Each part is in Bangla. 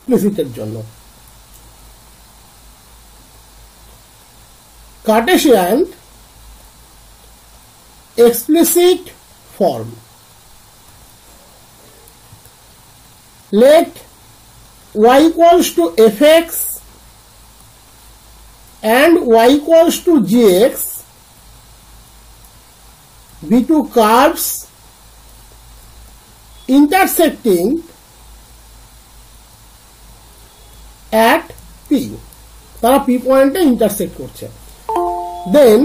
ইমপ্লিসিটের জন্য। Cartesian explicit form. Let y equals to fx and y equals to gx be two curves intersecting at p. তারা p পয়েন্টে ইন্টারসেক্ট করছে। Then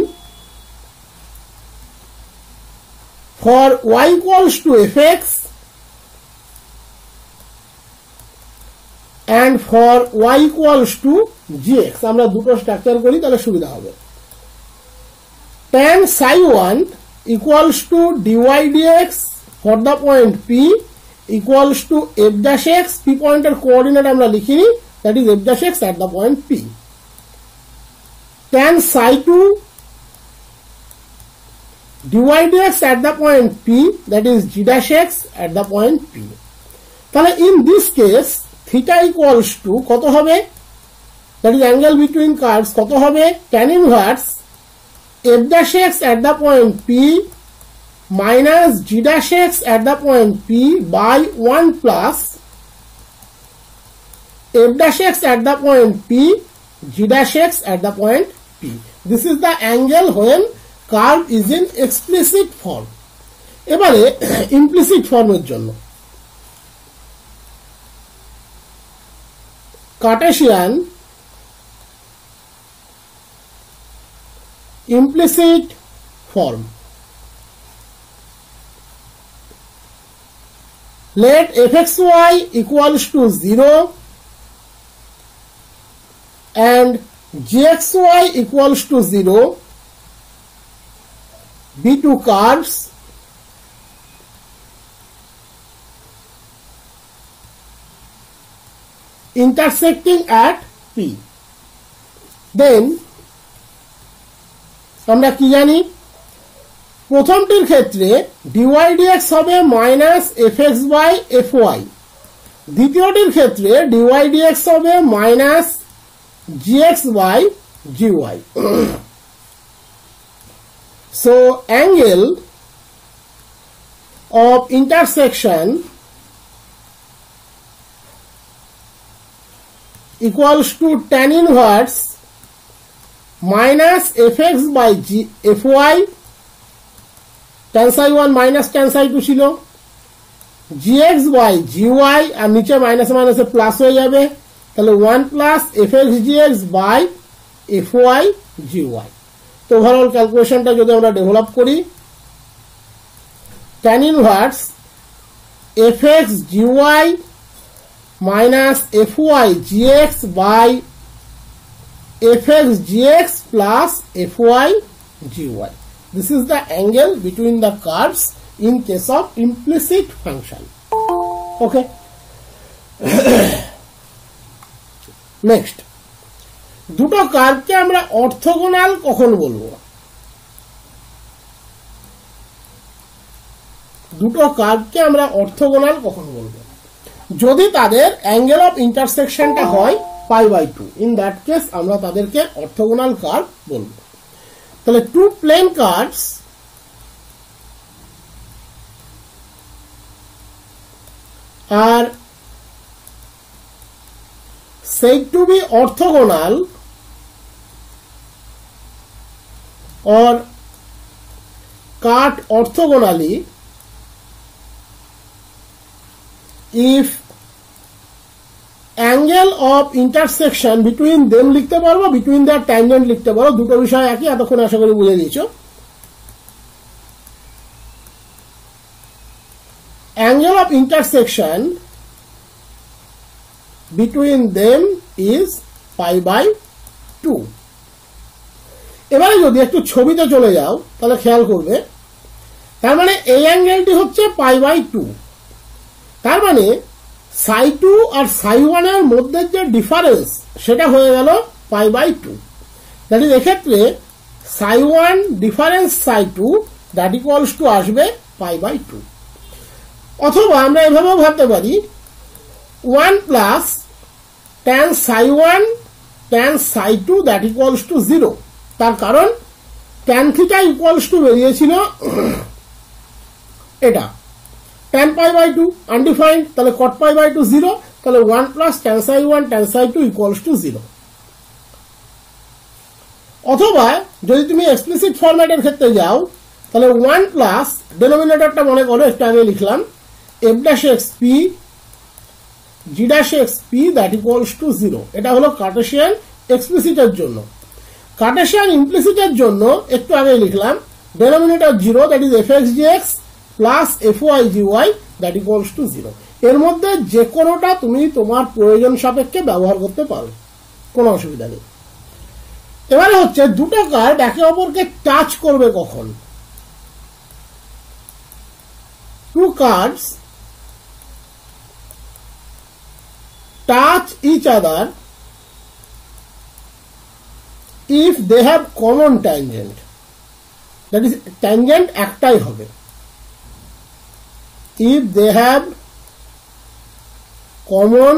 for y equals to fx and for y equals to gx, আমরা দুটো স্ট্রাকচার করি তাহলে সুবিধা হবে। tan psi 1 equals to dy dx for the point p equals to f dash x, p পয়েন্টের কোঅর্ডিনেট আমরা লিখিনি, that is f dash x at the point p. tan psi 2 dy dx at the point p, that is g dash x at the point p. তাহলে in this case theta equals to কত হবে, that is angle between curves, কত হবে tan inverse f dash x at the point p minus g dash x at the point p by 1 plus f dash x at the point p g dash x at the point p. This is the angle when curve is in explicit form. এবারে implicit ফর্মের জন্য Cartesian implicit form. Let fxy equals to 0 and gxy equals to 0 be two curves intersecting at p. Then আমরা কি জানি, প্রথমটির ক্ষেত্রে dy dx হবে মাইনাস fx বাই fy, দ্বিতীয়টির ক্ষেত্রে dy dx হবে minus gx by gy. So angle of intersection equals to tan inverse minus fx by fy, tan psi 1 minus tan psi 2 ছিল, gx by gy আর নিচে মাইনাস মাইনাসে প্লাস হয়ে যাবে, তাহলে 1 plus fx gx by fy gy. তো ওভারঅল ক্যালকুলেশনটা যদি আমরা ডেভেলপ করি, tan inverse fx gy minus fy gx by fx gx plus fy gy. This is the angle between the curves in case of implicit function. Okay. Next, দুটো কার্ভকে আমরা অর্থোগোনাল কখন বলবো? দুটো কার্ভকে আমরা অর্থোগোনাল কখন বলবো? যদি তাদের অ্যাঙ্গেল অফ ইন্টারসেকশনটা হয় π/2, ইন দ্যাট কেস আমরা তাদেরকে অর্থোগোনাল কার্ভ বলবো। তাহলে টু প্লেন কার্ভস আর said to be orthogonal or cut orthogonally if angle of intersection between them লিখতে পারবো, between their tangent লিখতে পারো, দুটো বিষয় একই, এতক্ষণ আশা করি বুঝে দিয়েছো। Angle of intersection between them is π/2. এবারে যদি একটু ছবিতে চলে যাও তাহলে খেয়াল করবে, তার মানে এই অ্যাঙ্গেলটি হচ্ছে π/2, তার মানে psi 2 আর psi 1 এর মধ্যে যে ডিফারেন্স সেটা হয়ে গেল π/2। দ্যাট ইজ এক্ষেত্রে psi 1 difference psi 2 that equals two আসবে π/2। অথবা আমরা এভাবেও ভাবতে পারি 1 plus tan psi 1 tan psi 2 that equals to 0। তার কারণ tan থিটা ইকুয়ালস টু বেরিয়েছিল এটা tan pi by 2 undefined, তাহলে cot pi by 2 0, তাহলে 1 plus tan psi 1 tan psi 2 equals to 0। অথবা যদি তুমি এক্সপ্লিসিট ফরম্যাটের ক্ষেত্রে যাও তাহলে 1 প্লাস ডেনোমিনেটরটা মনে করো একটু আগে লিখলাম f dash x p g dash x p that equals to 0। এটা হলো কার্টেসিয়ান এক্সপ্লিসিটের জন্য। কার্টেসিয়ান ইমপ্লিসিটের জন্য একটু আগে লিখলাম denominator 0 that is fx gx plus fy gy that equals to 0। এর মধ্যে যে কোনোটা তুমি তোমার প্রয়োজন সাপেক্ষে ব্যবহার করতে পারো, কোনো অসুবিধা নেই। এবারে হচ্ছে দুটো কার্ড একে অপরকে টাচ করবে কখন। Two curves touch each other if they have common tangent, that is tangent একটাই হবে। if they have common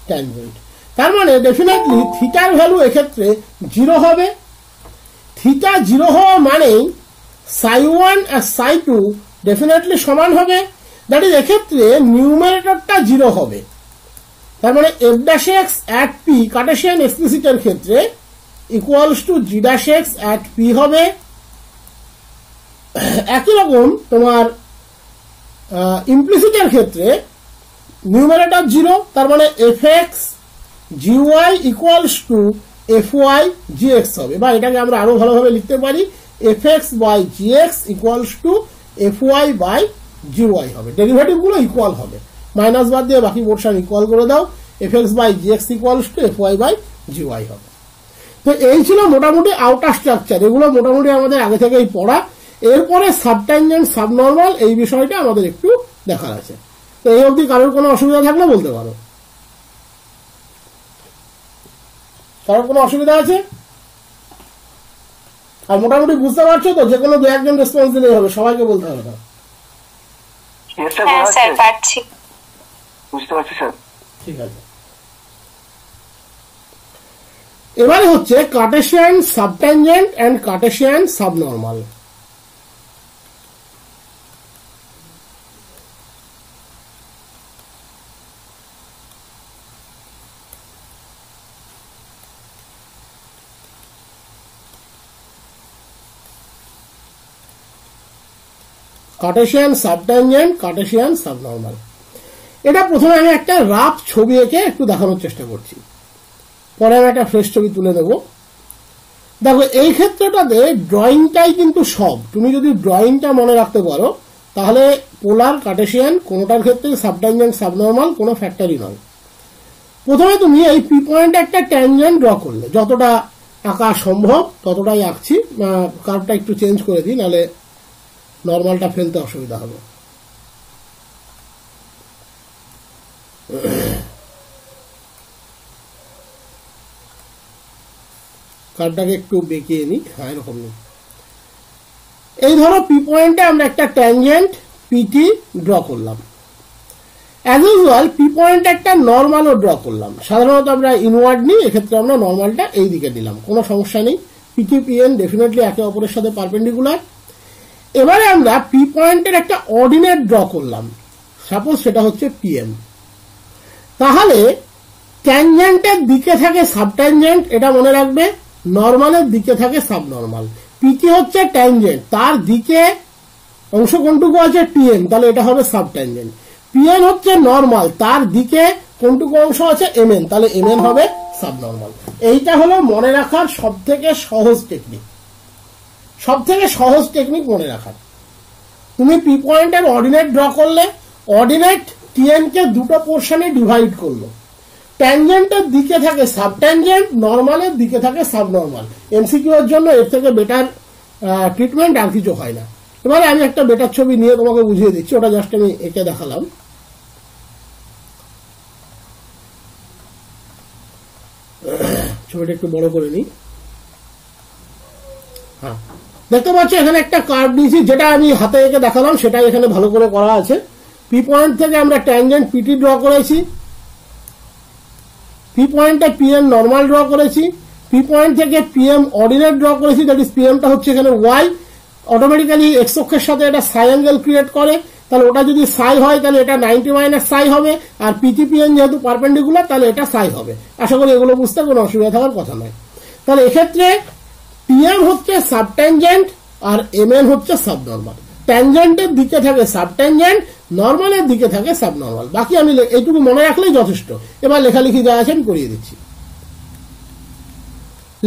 tangent, তার মানে ডেফিনেটলি থিটার ভ্যালু এক্ষেত্রে 0 হবে। থিটা 0 হওয়া মানেই psi 1 আর psi 2 ডেফিনেটলি সমান হবে, দ্যাট ইজ এক্ষেত্রে নিউমারেটরটা 0 হবে। তার মানে f dash x at p cartesian এক্সপ্লিসিটের ক্ষেত্রে equals to g dash x at p হবে। একই রকম তোমার ইমপ্লিসিটের ক্ষেত্রে নিউমারেটর 0, তার মানে fx gy equals to fy gx হবে, বা এটাকে আমরা আরো ভালোভাবে লিখতে পারি fx by gx equals to fy by gy হবে। ডেরিভেটিভ গুলো ইকুয়াল হবে, মাইনাস বাদ দিয়ে বাকি পোর্শন ইকুয়াল করে দাও, fx by gx equals to fy by gy হবে। তো এই ছিল মোটামুটি আউটার স্ট্রাকচার, এগুলো মোটামুটি আমাদের আগে থেকেই পড়া। এরপরে সাবট্যানজেন্ট সাবনর্মাল এই বিষয়টা আমাদের একটু দেখার আছে। তো এই অবধি কারোর কোনো অসুবিধা থাকলে বলতে পারো। কারোর কোনো অসুবিধা আছে? আর মোটামুটি বুঝতে পারছো তো? যে কোনো দু একজন রেসপন্স দিলেই হবে, সবাইকে বলতে হবে না। বুঝতে পারছি স্যার। ঠিক আছে, এবারে হচ্ছে cartesian subtangent and cartesian subnormal. Cartesian subtangent, cartesian subnormal. এটা প্রথমে আমি একটা রাফ ছবি এঁকে একটু দেখানোর চেষ্টা করছি, পরে আমি একটা ফ্রেশ ছবি তুলে দেবো। দেখো এই ক্ষেত্রটাতে ড্রয়িংটাই কিন্তু সব। তুমি যদি ড্রয়িংটা মনে রাখতে পারো তাহলে পোলার কার্টেসিয়ান কোনোটার ক্ষেত্রে সাবট্যানজেন্ট সাবনর্মাল কোনো ফ্যাক্টরই নয়। প্রথমে তুমি এই পি পয়েন্টে একটা ট্যানজেন্ট ড্র করলে, যতটা আঁকা সম্ভব ততটাই আঁকছি। কার্ভটা একটু চেঞ্জ করে দিই, নাহলে নর্মালটা ফেলতে অসুবিধা হবে। কার্ভটাকে একটু বেঁকিয়ে নিই, হ্যাঁ এরকম নেই। এই ধরো পি পয়েন্টে আমরা একটা ট্যানজেন্ট পিটি ড্র করলাম। অ্যাজ ইউজুয়াল পি পয়েন্টে একটা নর্মালও ড্র করলাম। সাধারণত আমরা ইনওয়ার্ড নিই, এক্ষেত্রে আমরা নর্মালটা এই দিকে দিলাম, কোনো সমস্যা নেই। পিটি পিএন ডেফিনেটলি একে অপরের সাথে পারপেন্ডিকুলার। এবারে আমরা পি পয়েন্টের একটা অর্ডিনেট ড্র করলাম, সাপোজ সেটা হচ্ছে পিএম। তাহলে ট্যানজেন্টের দিকে থাকে সাবট্যানজেন্ট, এটা মনে রাখবে, নর্মালের দিকে থাকে সাবনর্মাল। পিটি হচ্ছে ট্যানজেন্ট, তার দিকে অংশ কোনটুকু আছে টিএম, তাহলে এটা হবে সাবট্যানজেন্ট। পিএন হচ্ছে নর্মাল, তার দিকে কোনটুকু অংশ আছে এমএন, তাহলে এমএন হবে সাবনর্মাল। এইটা হলো মনে রাখার সব থেকে সহজ টেকনিক, সব থেকে সহজ টেকনিক মনে রাখার। তুমি পি পয়েন্টের অর্ডিনেট ড্র করলে, অর্ডিনেট টিএন কে দুটো পোর্শনে ডিভাইড করলো। ট্যানজেন্টের দিকে থাকে সাবট্যানজেন্ট, নর্মালের দিকে থাকে সাবনর্মাল। এমসিকিউ এর জন্য এর থেকে বেটার ট্রিটমেন্ট আর কিছু হয় না। এবারে আমি একটা বেটার ছবি নিয়ে তোমাকে বুঝিয়ে দিচ্ছি, ওটা জাস্ট আমি এঁকে দেখালাম। ছবিটা একটু বড় করে নিই। হ্যাঁ, দেখতে পাচ্ছ এখানে একটা কার্ভ দিয়েছি, যেটা আমি হাতে এঁকে দেখালাম সেটাই এখানে ভালো করে করা আছে। পি পয়েন্ট থেকে আমরা ট্যানজেন্ট পিটি ড্র করেছি। পি পয়েন্টে পিএম নর্মাল ড্র করেছি, পি পয়েন্ট থেকে পিএম অর্ডিনেট ড্র করেছি, দ্যাট ইজ পিএমটা হচ্ছে এখানে ওয়াই, অটোমেটিক্যালি এক্স অক্ষের সাথে এটা সাই অ্যাঙ্গেল ক্রিয়েট করে, তাহলে ওটা যদি সাই হয় তাহলে এটা 90 মাইনাস সাই হবে, আর পিটিপিএন যেহেতু পারপেন্ডিকুলার তাহলে এটা সাই হবে। আশা করি এগুলো বুঝতে কোনো অসুবিধা থাকার কথা নয়। তাহলে এক্ষেত্রে পিএম হচ্ছে সাবট্যানজেন্ট আর এমএন হচ্ছে সাবনর্মাল। ট্যানজেন্টের দিকে থাকে সাবট্যানজেন্ট, নর্মালের দিকে থাকে সাবনর্মাল। বাকি আমি এইটুকু মনে রাখলেই যথেষ্ট। এবার লেখালেখি যা আছে আমি করিয়ে দিচ্ছি।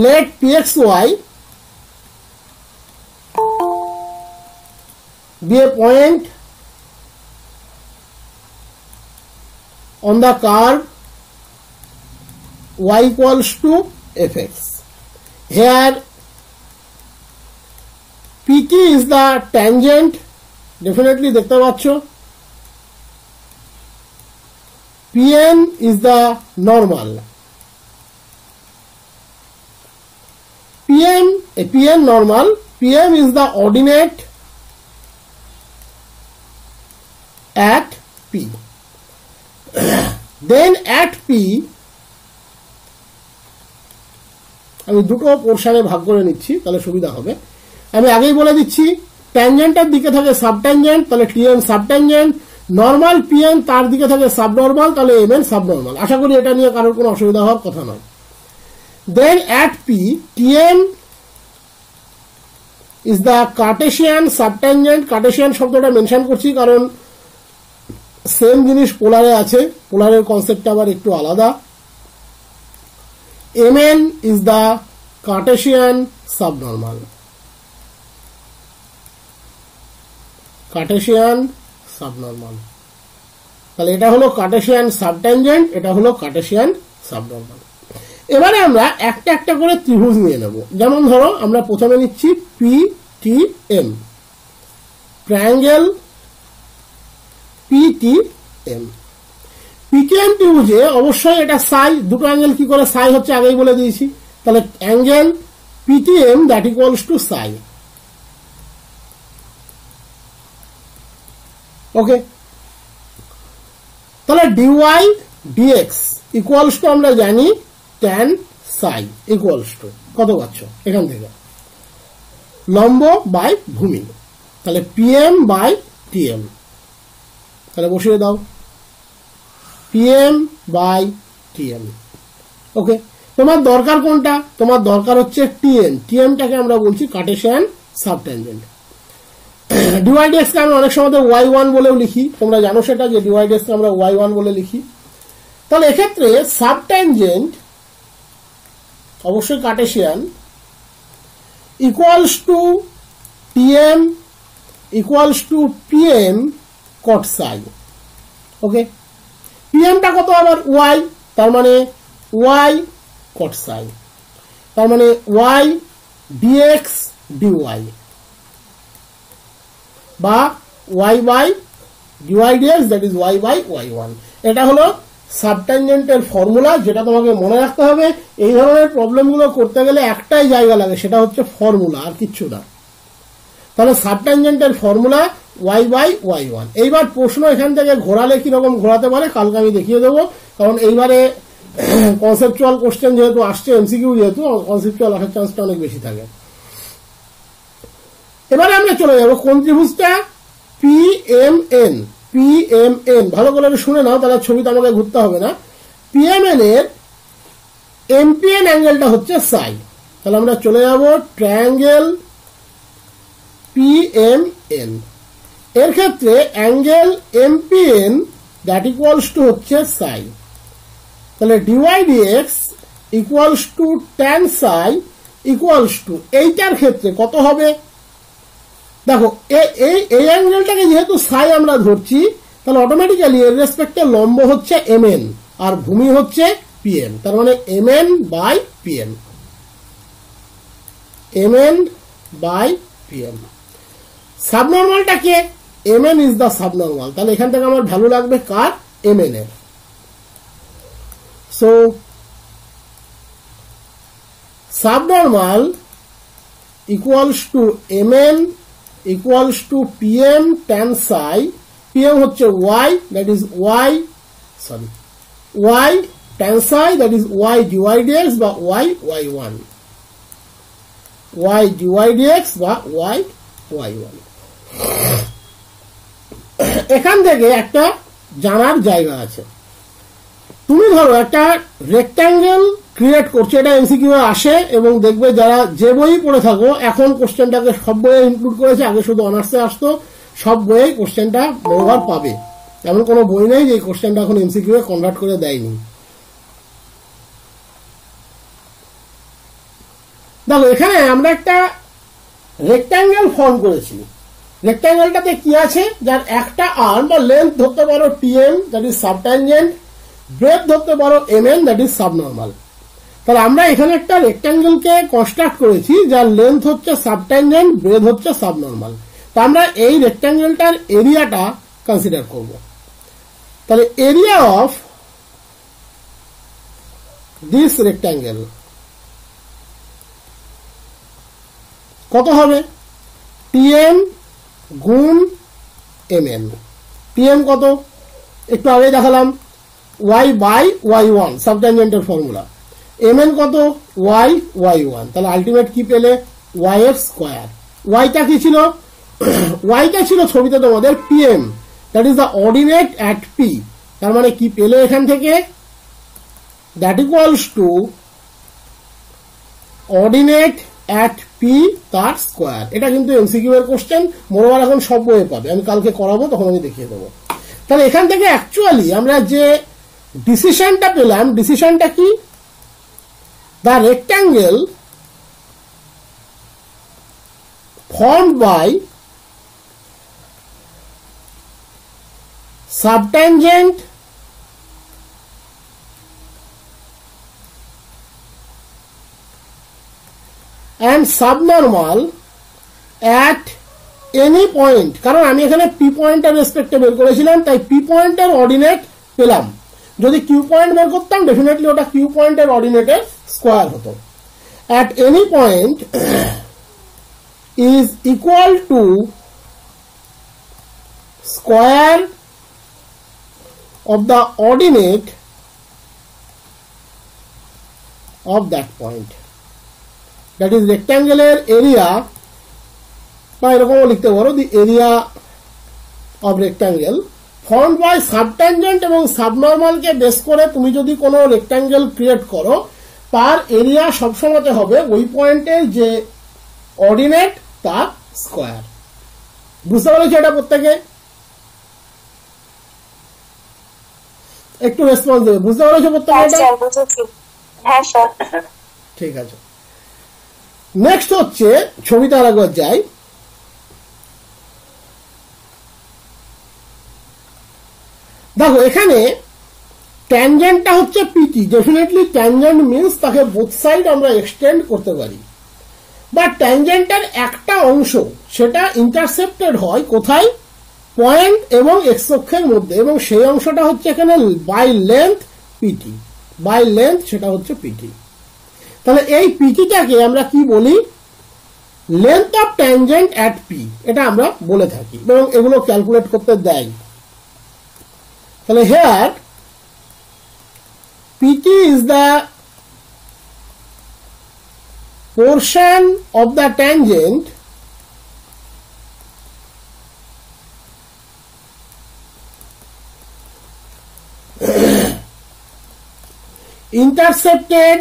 Let pxy be a point on the curve y equals to fx. Here pt is the tangent, definitely দেখতে পাচ্ছ, pn is the normal, pn normal, pm is the ordinate at p. Then at p আমি দুটো পোর্শনে ভাগ করে নিচ্ছি তাহলে সুবিধা হবে। আমি আগেই বলে দিচ্ছি, ট্যানজেন্টের দিকে থাকে সাবট্যানজেন্ট, তাহলে টিএন সাবট্যানজেন্ট, নর্মাল পিএন তার দিকে থাকে সাবনর্মাল, তাহলে এমএন সাবনর্মাল। আশা করি এটা নিয়ে কারোর কোনো অসুবিধা হওয়ার কথা নয়। Then at P TN is the cartesian subtangent. Cartesian শব্দটা মেনশন করছি কারণ সেম জিনিস পোলারে আছে, পোলারের কনসেপ্টটা আবার একটু আলাদা। mn is the Cartesian subnormal. Cartesian subnormal. তাহলে এটা হলো কার্টেশিয়ান সাবট্যানজেন্ট, এটা হলো কার্টেশিয়ান সাবনর্মাল। এবারে আমরা একটা একটা করে ত্রিভুজ নিয়ে নেব। যেমন ধরো আমরা প্রথমে নিচ্ছি PTM, ট্রায়াঙ্গেল PTM। পিটিএম ত্রিভুজে অবশ্যই এটা সাই, দুটো অ্যাঙ্গেল কি করে সাই হচ্ছে আগেই বলে দিয়েছি। তাহলে angle PTM that equals two সাই। ওকে, তাহলে ডিওয়াই ডিএক্স ইকুয়ালস টু আমরা জানি ট্যান সাই ইকুয়ালস টু কত পাচ্ছ এখান থেকে, লম্ব বাই ভূমি। তাহলে পিএম বাই টিএম, তাহলে বসিয়ে দাও পিএম বাই টিএম। ওকে, তোমার দরকার কোনটা? তোমার দরকার হচ্ছে টিএন। টিএমটাকে আমরা বলছি কার্টেশিয়ান সাবট্যানজেন্ট। ডিওয়াইডিএক্স কে আমরা অনেক সময় y1 বলেও লিখি, তোমরা জানো সেটা যে ডিওয়াইডিএক্স কে আমরা y1 বলে লিখি। তাহলে এক্ষেত্রে সাবট্যানজেন্ট অবশ্যই cartesian equals to TM equals to PM cot psi. Okay, পিএমটা কত আবার ওয়াই, তার মানে ওয়াই কট সাই, তার মানে ওয়াই ডিএক্স ডিওয়াই বা y by dy dx, that is y by y one. এটা হলো সাবট্যানজেন্টের ফর্মুলা, যেটা তোমাকে মনে রাখতে হবে। এই ধরনের প্রবলেমগুলো করতে গেলে একটাই জায়গা লাগে, সেটা হচ্ছে ফর্মুলা, আর কিচ্ছু না। তাহলে সাবট্যানজেন্টের formula y by y one. এইবার প্রশ্ন এখান থেকে ঘোরালে কিরকম ঘোরাতে পারে কালকে আমি দেখিয়ে দেবো, কারণ এইবারে কনসেপচুয়াল কোশ্চেন যেহেতু আসছে, এমসিকিউ যেহেতু, কনসেপচুয়াল আসার চান্সটা অনেক বেশি থাকে। এবারে আমরা চলে যাবো কোন ত্রিভুজটা, পিএমএন। পিএমএন ভালো করে শুনে নাও, তাহলে ছবিটা আমাকে ঘুরতে হবে না। পিএমএন এর এমপিএন অ্যাঙ্গেলটা হচ্ছে সাই। তাহলে আমরা চলে যাব ট্রায়াঙ্গেল পিএমএন, এর ক্ষেত্রে angle MPN that equals to হচ্ছে সাই। তাহলে dy dx equals to tan psi equals to, এইটার ক্ষেত্রে কত হবে? দেখো এই অ্যাঙ্গেলটাকে যেহেতু সাই আমরা ধরছি, তাহলে অটোমেটিক্যালি এর রেসপেক্টে লম্ব হচ্ছে এমএন আর ভূমি হচ্ছে পিএম, তার মানে MN by PM, MN by PM. সাবনর্মালটাকে mn ইজ দ্য সাবনর্মাল, তাহলে এখান থেকে আমার ভ্যালু লাগবে কার? mn এর। So subnormal equals to mn ইকুয়ালস টু pm tan psi, pm হচ্ছে y, that is y tan psi, that is y dy dx বা y y1, y dy dx বা y y1। এখান থেকে একটা জানার জায়গা আছে। তুমি ধরো একটা রেক্ট্যাঙ্গেল ক্রিয়েট করছো, এটা এমসিকিউ আসে এবং দেখবে যারা যে বই পড়ে থাকো, এখন কোশ্চেনটাকে সব বইয়ে ইনক্লুড করেছে, আগে শুধু অনার্সে আসতো, সব বইয়ে কোশ্চেনটা বহুবার পাবে, এমন কোনো বই নেই যে এই কোশ্চেনটা এখন এমসিকিউ কনভার্ট করে দেয়নি। দেখো এখানে আমরা একটা রেক্ট্যাঙ্গেল ফর্ম করেছি। রেক্ট্যাঙ্গেলটাতে কি আছে, যার একটা আর্ম বা লেন্থ ধরতে পারো টিএম, দ্যাট ইজ সাবট্যানজেন্ট, ব্রেথ ধরতে পারো এমএন, দ্যাট ইজ সাবনর্মাল। তাহলে আমরা এখানে একটা রেক্ট্যাঙ্গেলকে কনস্ট্রাক্ট করেছি যার লেন্থ হচ্ছে সাবট্যানজেন্ট, ব্রেথ হচ্ছে সাবনর্মাল। তা আমরা এই রেক্ট্যাঙ্গেলটার এরিয়াটা কনসিডার করব। তাহলে এরিয়া অফ দিস রেক্ট্যাঙ্গেল কত হবে, টিএম গুণ এমএন। টিএম কত, একটু আগে দেখালাম, y বাই y1 সাবট্যানজেন্টের ফর্মুলা। এমএন কত, y y1। তাহলে আলটিমেট কি পেলে, yf স্কয়ার। ওয়াইটা কি ছিল, ওয়াইটা ছিল ছবিতে তোমাদের PM, that is the ordinate at P. তার মানে কি পেলে এখান থেকে, that equals two ordinate at P তার স্কোয়ার। এটা কিন্তু এমসিকিউ এর কোশ্চেন, মোরওভার এখন সব বইয়ে পাবে, আমি কালকে করাবো তখন আমি দেখিয়ে দেবো। তাহলে এখান থেকে অ্যাকচুয়ালি আমরা যে ডিসিশনটা পেলাম, ডিসিশনটা কি, the rectangle formed by subtangent and subnormal at any point, কারণ আমি এখানে পি পয়েন্টের রেসপেক্টে বের করেছিলাম, তাই পি পয়েন্টের অর্ডিনেট পেলাম। যদি কিউ পয়েন্ট বের করতাম ডেফিনেটলি ওটা কিউ পয়েন্টের অর্ডিনেটের স্কোয়ার হতো। at any point is equal to square of the ordinate of that point, that is rectangle এর area, বা এরকমও লিখতে পারো, the area of rectangle formed by subtangent এবং subnormal কে বেস করে তুমি যদি কোনো রেক্ট্যাঙ্গেল ক্রিয়েট করো, তার এরিয়া সবসময় হবে ওই পয়েন্টের যে অর্ডিনেট তার স্কয়ার। বুঝতে পারছি এটা প্রত্যেকে? একটু রেসপন্স দেবে, বুঝতে পারছো প্রত্যেকে এটা? হ্যাঁ স্যার। ঠিক আছে, নেক্সট হচ্ছে ছবিটা আরেকবার যাই। দেখো এখানে ট্যানজেন্টটা হচ্ছে পিটি, ডেফিনেটলি ট্যানজেন্ট মিন্স তাকে বোথ সাইড আমরা এক্সটেন্ড করতে পারি, বা ট্যানজেন্টের একটা অংশ সেটা ইন্টারসেপ্টেড হয় কোথায়, পয়েন্ট এবং এক্স অক্ষের মধ্যে, এবং সেই অংশটা হচ্ছে এখানে by length PT, by length সেটা হচ্ছে পিটি। তাহলে এই পিটিটাকে আমরা কি বলি, length of tangent at P, এটা আমরা বলে থাকি এবং এগুলো ক্যালকুলেট করতে দেয়। তাহলে hair PT is the portion of the tangent intercepted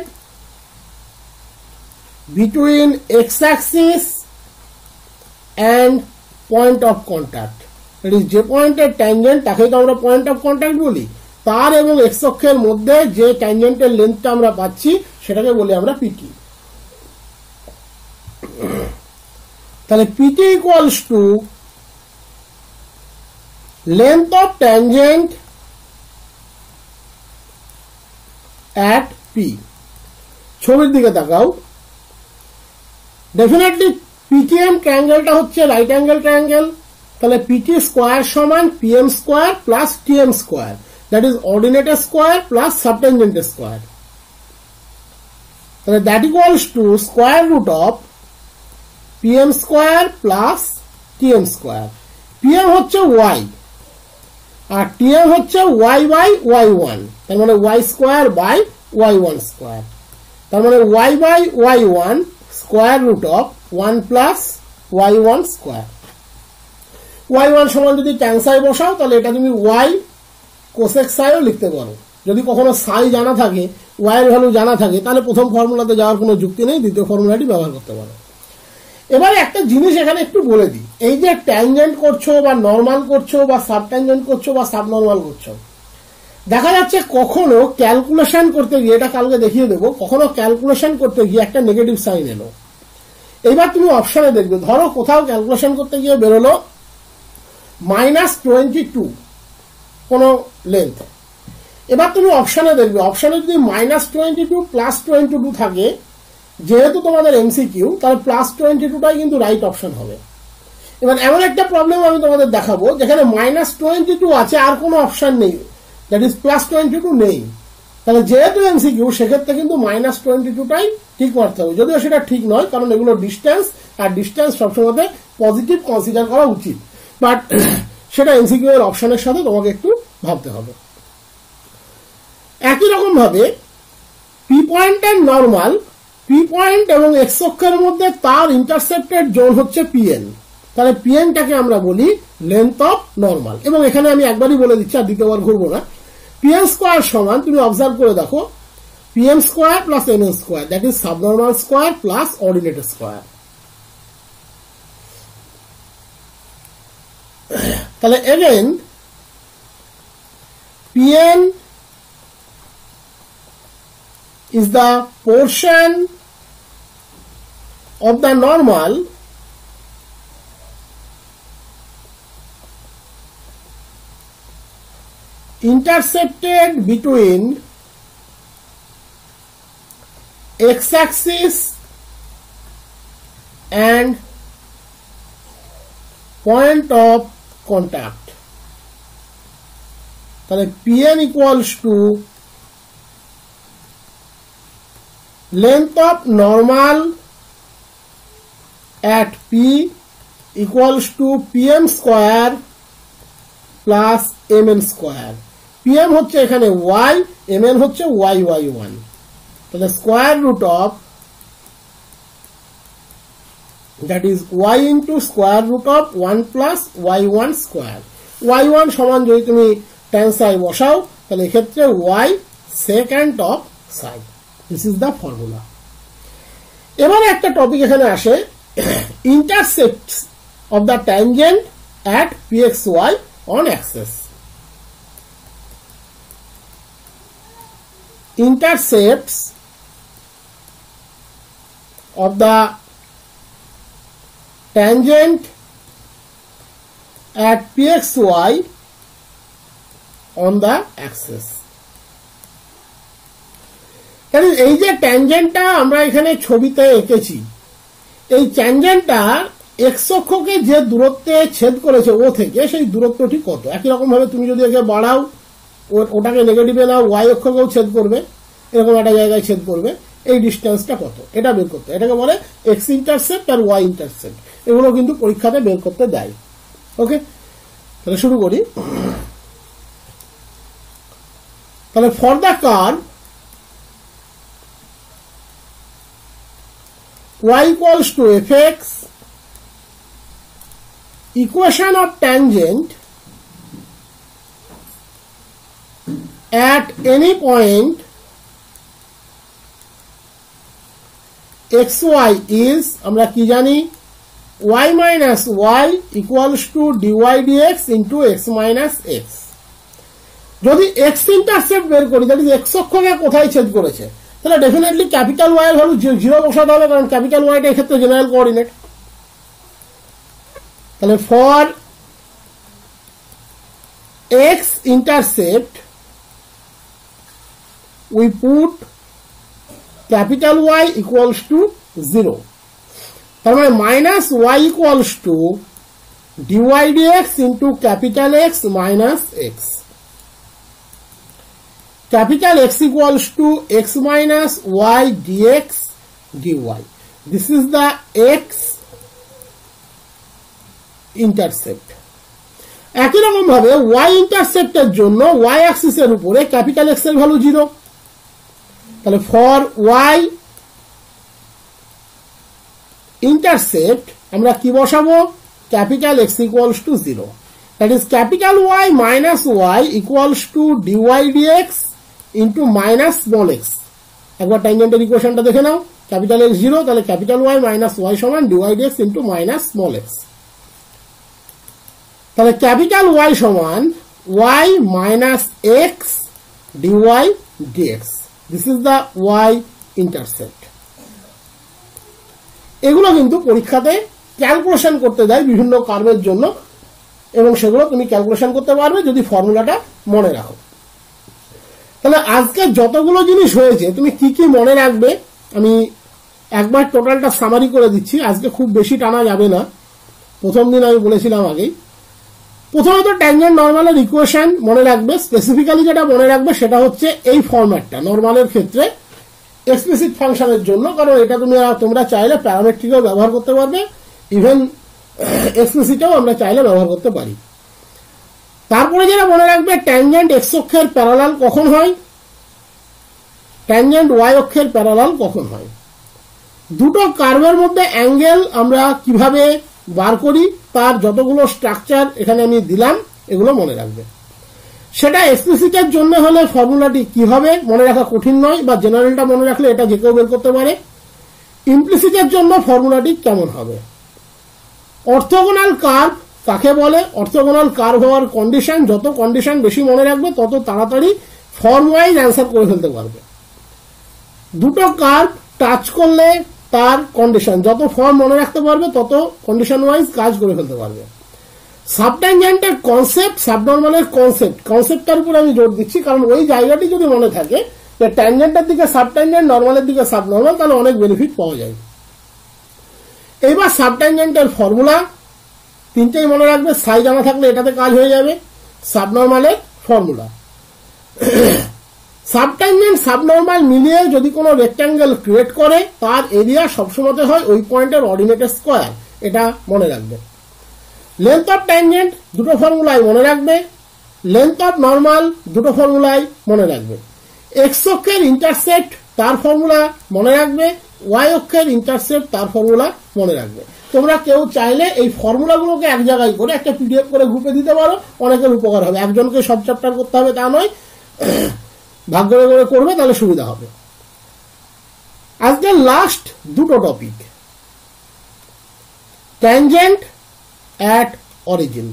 between x-axis and point of contact, that is যে পয়েন্টের ট্যানজেন্ট তাকে তো আমরা পয়েন্ট অফ কন্ট্যাক্ট বলি, তার এবং এক্স অক্ষের মধ্যে যে ট্যানজেন্টের লেন্থটা আমরা পাচ্ছি সেটাকে বলি আমরা পিটি। তাহলে PT equals to length of tangent at P. ছবির দিকে তাকাও, ডেফিনেটলি পিটিএম ট্রায়াঙ্গেলটা হচ্ছে রাইট অ্যাঙ্গেল ট্রায়াঙ্গেল, তাহলে পিটি স্কোয়ার সমান PM square plus TM square, that is ordinate square plus subtangent square. So that equals to square root of pm square plus tm square. pm হচ্ছে y আর টিএম হচ্ছে ওয়াই বাই ওয়াই ওয়ান, তার মানে y square by y one square, তার মানে y by y one square root of 1 plus y one square. Y one সমান যদি ট্যান সাই বসাও তাহলে এটা তুমি ওয়াই কোসেক সাইও লিখতে পারো। যদি কখনো সাই জানা থাকে, ওয়াই এর ভ্যালু জানা থাকে, তাহলে প্রথম ফর্মুলাতে যাওয়ার কোনো যুক্তি নেই, দ্বিতীয় ফর্মুলাটি ব্যবহার করতে পারো। এবারে একটা জিনিস এখানে একটু বলে দিই, এই যে ট্যানজেন্ট করছো বা নর্মাল করছো বা সাব ট্যানজেন্ট করছো বা সাব নর্মাল করছো, দেখা যাচ্ছে কখনো ক্যালকুলেশন করতে গিয়ে, এটা কালকে দেখিয়ে দেবো, কখনো ক্যালকুলেশন করতে গিয়ে একটা নেগেটিভ সাইন এলো। এইবার তুমি অপশনে দেখবে, ধরো কোথাও ক্যালকুলেশন করতে গিয়ে বেরোলো -22 কোন লেন্থ। এবার তুমি অপশনে দেখবে, অপশনে যদি -22 +22 থাকে, যেহেতু তোমাদের এমসিকিউ, তাহলে +22টাই কিন্তু রাইট অপশন হবে। এবার এমন একটা প্রবলেম আমি তোমাদের দেখাবো যেখানে -22 আছে, আর কোনো অপশন নেই, দ্যাট ইজ +22 নেই। তাহলে যেহেতু এমসিকিউ, সেক্ষেত্রে কিন্তু -22টাই ঠিক করতে হবে, যদিও সেটা ঠিক নয়, কারণ এগুলো ডিস্টেন্স, আর ডিস্টেন্স সবসময় পজিটিভ কনসিডার করা উচিত, বাট সেটা এমসিকিউ এর অপশনের সাথে তোমাকে একটু ভাবতে হবে। একই রকম ভাবে পি পয়েন্টের নর্মাল, পি পয়েন্ট এবং এক্স অক্ষের মধ্যে তার ইন্টারসেপ্টেড জোন হচ্ছে পিএন, তাহলে পিএনটাকে আমরা বলি লেন্থ অফ নর্মাল। এবং এখানে আমি একবারই বলে দিচ্ছি, আর দ্বিতীয়বার ঘুরবো না, পিএন স্কোয়ার সমান, তুমি অবজার্ভ করে দেখো, PM square plus MN square, that is subnormal square plus ordinate square. তাহলে again PN is the portion of the normal intercepted between x-axis and point of contact. তাহলে Pn equals to length of normal at P equals to PM square plus Mn square. PM হচ্ছে এখানে y, Mn হচ্ছে y1, তাহলে square root of, that is y into square root of 1 plus y1 square. y1 সমান যদি তুমি tan psi বসাও, তাহলে এক্ষেত্রে y secant of psi. This is the formula. এবারে একটা টপিক এখানে আসে, intercepts of the tangent at pxy on axis. Intercepts of the tangent at pxy on the axis. এই যে ট্যানজেন্টটা আমরা এখানে ছবিতে এঁকেছি, এই ট্যানজেন্টটা এক্স অক্ষকে যে দূরত্বে ছেদ করেছে ও থেকে, সেই দূরত্বটি কত? একই রকম ভাবে তুমি যদি একে বাড়াও, ওটাকে নেগেটিভে নাও, ওয়াই অক্ষকেও ছেদ করবে, এরকম একটা জায়গায় ছেদ করবে, এই ডিস্টেন্সটা কত এটা বের করতে, এটাকে বলে এক্স ইন্টারসেপ্ট আর ওয়াই ইন্টারসেপ্ট। এগুলো কিন্তু পরীক্ষাতে বের করতে দেয়। ওকে, তাহলে শুরু করি। তাহলে for the curve y equals to fx, equation of tangent at any point xy is, আমরা কি জানি, y minus y equals to dy dx into x minus x. যদি x ইন্টারসেপ্ট বের করি, তাহলে x অক্ষকে কোথায় ছেদ করেছে, তাহলে ডেফিনেটলি ক্যাপিটাল ওয়াই এর ভ্যালু 0 বসাতে হবে, কারণ ক্যাপিটাল ওয়াইটা এক্ষেত্রে জেনারেল কোঅর্ডিনেট। তাহলে for x intercept we put capital y equals to 0, তার মানে minus y equals to dy dx into capital x minus x. Capital X equals to x minus y dx dy. This is the x intercept. একই রকম ভাবে ওয়াই ইন্টারসেপ্টের জন্য ওয়াই অ্যাক্সিসের উপরে ক্যাপিটাল এক্স এর ভ্যালু 0, তাহলে ফর ওয়াই ইন্টারসেপ্ট আমরা কি বসাবো, capital x equals to 0, that is capital y minus y equals to dy dx into minus small x. একবার ট্যানজেন্টের ইকুয়েশনটা দেখে নাও, ক্যাপিটাল এক্স 0, তাহলে ক্যাপিটাল ওয়াই মাইনাস ওয়াই সমান dy dx into minus small x. তাহলে ক্যাপিটাল ওয়াই সমান y minus x dy dx, this is the y intercept. এগুলো কিন্তু পরীক্ষাতে ক্যালকুলেশন করতে দেয় বিভিন্ন কার্ভের জন্য, এবং সেগুলো তুমি ক্যালকুলেশন করতে পারবে যদি ফর্মুলাটা মনে রাখো। তাহলে আজকে যতগুলো জিনিস হয়েছে তুমি কি কি মনে রাখবে, আমি একবার টোটালটা সামারি করে দিচ্ছি, আজকে খুব বেশি টানা যাবে না, প্রথম দিন আমি বলেছিলাম আগেই। প্রথমত ট্যানজেন্ট নর্মালের ইকুয়েশন মনে রাখবে, স্পেসিফিক্যালি যেটা মনে রাখবে সেটা হচ্ছে এই ফরম্যাটটা নর্মালের ক্ষেত্রে এক্সপ্লিসিট ফাংশনের জন্য, কারণ এটা তোমরা চাইলে প্যারামেট্রিকও ব্যবহার করতে পারবে, ইভেন এক্সপ্লিসিটও আমরা চাইলে ব্যবহার করতে পারি। তারপরে যেটা মনে রাখবে, ট্যানজেন্ট এক্স অক্ষের প্যারালাল কখন হয়, ট্যানজেন্ট ওয়াই অক্ষের প্যারালাল কখন হয়, দুটো কার্ভের মধ্যে অ্যাঙ্গেল আমরা কিভাবে বার করি তার যতগুলো স্ট্রাকচার এখানে আমি দিলাম এগুলো মনে রাখবে। সেটা এক্সপ্লিসিটের জন্য হলে ফর্মুলাটি কি হবে মনে রাখা কঠিন নয়, বা জেনারেলটা মনে রাখলে এটা যে কেউ বের করতে পারে। ইমপ্লিসিটের জন্য ফর্মুলাটি কেমন হবে, অর্থোগোনাল কার্ভ কাকে বলে, অর্থোগোনাল কার্ভ হওয়ার কন্ডিশন, যত কন্ডিশন বেশি মনে রাখবে তত তাড়াতাড়ি ফর্ম ওয়াইজ অ্যান্সার করে ফেলতে পারবে। দুটো কার্ভ টাচ করলে তার কন্ডিশন, যত ফর্ম মনে রাখতে পারবে তত কন্ডিশন ওয়াইজ কাজ করে ফেলতে পারবে। সাবট্যানজেন্টের কনসেপ্ট, সাবনর্মালের কনসেপ্টটার উপর আমি জোর দিচ্ছি, কারণ ওই জায়গাটি যদি মনে থাকে যে ট্যানজেন্টের দিকে সাবট্যানজেন্ট, নর্মালের দিকে সাবনর্মাল, তাহলে অনেক বেনিফিট পাওয়া যায়। এইবার সাবট্যানজেন্টের ফর্মুলা তিনটেই মনে রাখবে, সাই জানা থাকলে এটাতে কাজ হয়ে যাবে। সাবনর্মালের ফর্মুলা, সাবট্যানজেন্ট সাবনর্মাল মিলিয়ে যদি কোনো রেক্ট্যাঙ্গেল ক্রিয়েট করে তার এরিয়া সবসময় হয় ওই পয়েন্টের অর্ডিনেটের স্কোয়ার, এটা মনে রাখবে। লেন্থ অফ ট্যানজেন্ট দুটো ফর্মুলাই মনে রাখবে, লেন্থ অফ নর্মাল দুটো ফর্মুলাই মনে রাখবে। এক্স অক্ষের ইন্টারসেপ্ট তার ফর্মুলা মনে রাখবে, ওয়াই অক্ষের ইন্টারসেপ্ট তার ফর্মুলা মনে রাখবে। তোমরা কেউ চাইলে এই ফর্মুলাগুলোকে এক জায়গায় করে একটা পিডিএফ করে গ্রুপে দিতে পারো, অনেকের উপকার হবে। একজনকে সব চ্যাপ্টার করতে হবে তা নয়, ভাগ করে করে করবে তাহলে সুবিধা হবে। আজকে লাস্ট দুটো টপিক, ট্যানজেন্ট অ্যাট অরিজিন।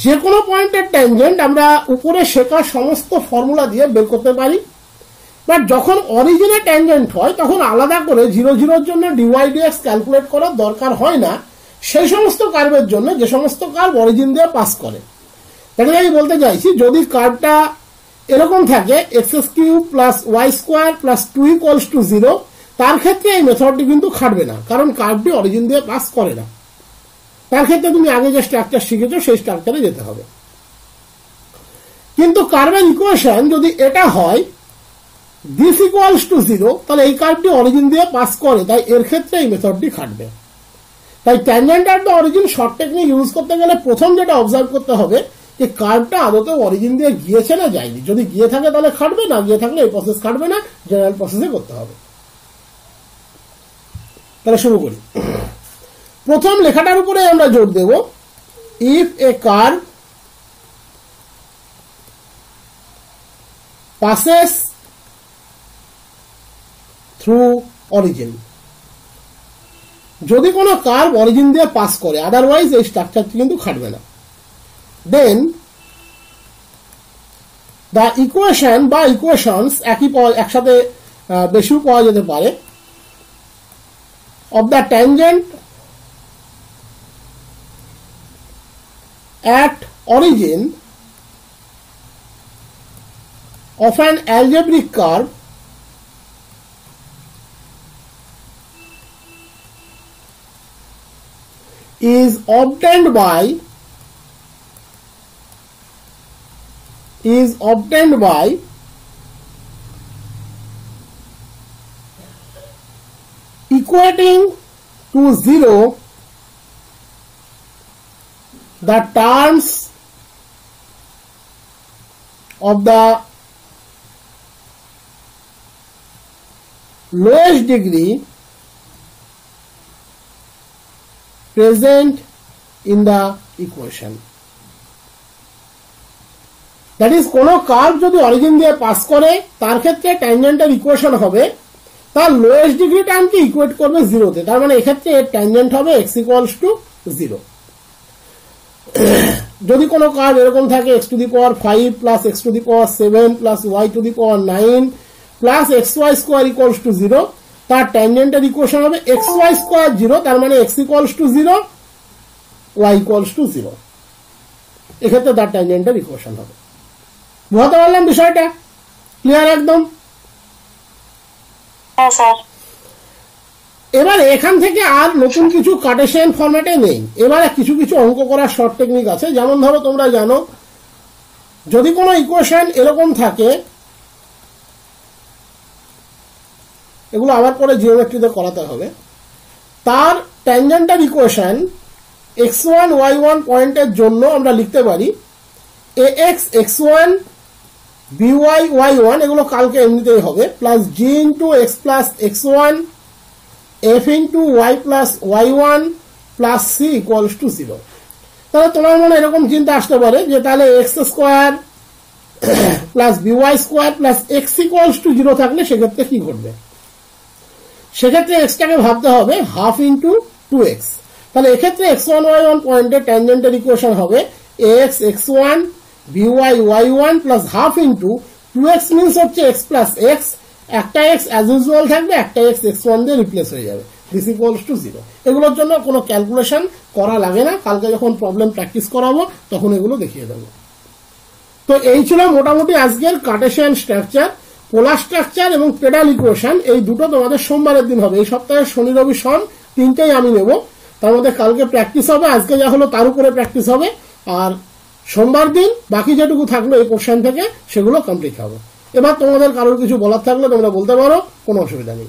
যে কোনো পয়েন্টের ট্যানজেন্ট আমরা উপরে শেখা সমস্ত ফর্মুলা দিয়ে বের করতে পারি, বাট যখন অরিজিনে ট্যানজেন্ট হয় তখন আলাদা করে 0 0 জন্য ডিওয়াই ডিএক্স ক্যালকুলেট করার দরকার হয় না, সেই সমস্ত কার্ভের জন্য যে সমস্ত কার্ভ অরিজিন দিয়ে পাস করে। তাহলে আমি বলতে চাইছি, যদি কার্ভটা এরকম থাকে x cube plus y square plus 2 equals to 0, তার ক্ষেত্রে এই মেথডটি কিন্তু খাটবে না, কারণ কার্ভটি অরিজিন দিয়ে পাস করে না। তার ক্ষেত্রে তুমি আগে যে স্ট্রাকচার শিখেছো সেই স্ট্রাকচারে যেতে হবে। কিন্তু কার্ভের ইকুয়েশন যদি এটা হয় দিস ইকুয়ালস টু 0, তাহলে এই কার্ভটি অরিজিন দিয়ে পাস করে, তাই এর ক্ষেত্রে এই মেথডটি খাটবে। তাই tangent at the origin short technique use করতে গেলে প্রথম যেটা অবজার্ভ করতে হবে যে কার্ভটা আদতে অরিজিন দিয়ে গিয়েছে না যায়নি। যদি গিয়ে থাকে তাহলে খাটবে, না গিয়ে থাকলে এই প্রসেস খাটবে না, জেনারেল প্রসেসে করতে হবে। তাহলে শুরু করি। প্রথম লেখাটার উপরে আমরা জোর দেব, if a curve passes through origin, যদি কোনো কার্ভ অরিজিন দিয়ে পাস করে, আদারওয়াইজ এই স্ট্রাকচারটি কিন্তু খাটবে না। দেন দ্য ইকুয়েশন বা ইকুয়েশনস একসাথে বেশিও পাওয়া যেতে পারে, of the tangent at origin of an algebraic curve is obtained by equating to 0 the terms of the lowest degree present in the equation. That is, কোন কার্ভ যদি অরিজিন দিয়ে পাস করে তার ক্ষেত্রে ট্যানজেন্টের ইকুয়েশন হবে তার লোয়েস্ট ডিগ্রি টার্মকে ইকুয়েট করবে জিরোতে। তার মানে এক্ষেত্রে এর ট্যানজেন্ট হবে x ইকুয়ালস টু 0। যদি কোনো কার্ভ এরকম থাকে x to the power 5 plus x to the power 7 plus y to the power 9 plus xy square equals to 0, তার ট্যানজেন্টের ইকুয়েশন হবে xy স্কোয়ার 0। তার মানে x equals to 0, y equals to 0। এক্ষেত্রে তার ট্যানজেন্টের ইকুয়েশন হবে। বুঝতে পারলাম বিষয়টা? ক্লিয়ার একদম? হ্যাঁ স্যার। এবার এখান থেকে আর নতুন কিছু কার্টেশিয়ান ফরম্যাটে নেই। এবারে কিছু কিছু অঙ্ক করার শর্ট টেকনিক আছে। যেমন ধরো তোমরা জানো যদি কোনো ইকুয়েশন এরকম থাকে, এগুলো আবার পরে জিওমেট্রিতে করাতে হবে, তার ট্যানজেন্টাল ইকুয়েশন x1 y1 পয়েন্টের জন্য আমরা লিখতে পারি ax x1 by y1, এগুলো কালকে এমনিতেই হবে, plus g into x plus x1 f into y plus y1 plus c equals to 0। তাহলে তোমার মনে এরকম চিন্তা আসতে পারে যে তাহলে x square plus by square plus x equals to 0 থাকলে সেক্ষেত্রে কি ঘটবে? সেক্ষেত্রে x টাকে ভাবতে হবে হাফ ইন্টু 2x। তাহলে এক্ষেত্রে x1 y1 পয়েন্টের ট্যানজেন্টের ইকুয়েশন হবে ax x1 by y1 plus half into 2x means হচ্ছে x প্লাস x, একটা x অ্যাজ ইউজুয়াল থাকবে, একটা x x1 দিয়ে রিপ্লেস হয়ে যাবে, দিস ইকুয়ালস টু 0। এগুলোর জন্য কোনো ক্যালকুলেশন করা লাগে না, কালকে যখন প্রবলেম প্র্যাকটিস করাবো তখন এগুলো দেখিয়ে দেবো। তো এই ছিল মোটামুটি আজকের কার্টেশিয়ান স্ট্রাকচার, পোলার স্ট্রাকচার এবং পেডাল ইকুয়েশন। এই দুটো তোমাদের সোমবারের দিন হবে। এই সপ্তাহে শনি রবি সোম তিনটেই আমি নেব। তার মধ্যে কালকে প্র্যাকটিস হবে, আজকে যা হলো তার উপরে প্র্যাকটিস হবে, আর সোমবার দিন বাকি যেটুকু থাকলো এই কোশ্চেন থেকে সেগুলো কমপ্লিট হবে। এবার তোমাদের কারোর কিছু বলার থাকলে তোমরা বলতে পারো, কোনো অসুবিধা নেই।